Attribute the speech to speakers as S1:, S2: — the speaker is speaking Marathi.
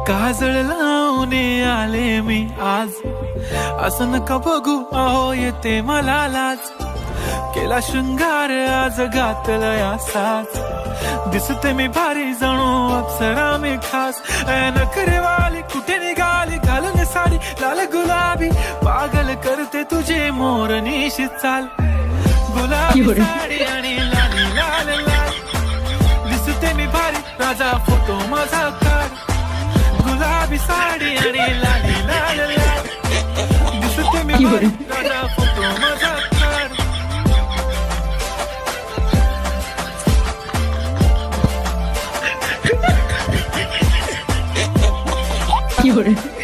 S1: काजळ लावून आले मी आज, असं नका बघू अहो येते मला लाज. केला शृंगार आज घातला साज, दिसते मी भारी जणू अप्सरा मी खास. नखरेवाली कुठे निघाली घालून साडी लाल गुलाबी, पागल करते तुझे मोरनीशी चाल. गुलाबी साडी आणि लाली लाल लाल, दिसते मी भारी राजा फोटो माझा काढ. गुलाबी साडी आणि लाली लाल लाल, दिसते मी भारी राजा फोटो माझा काढ.
S2: Fiore.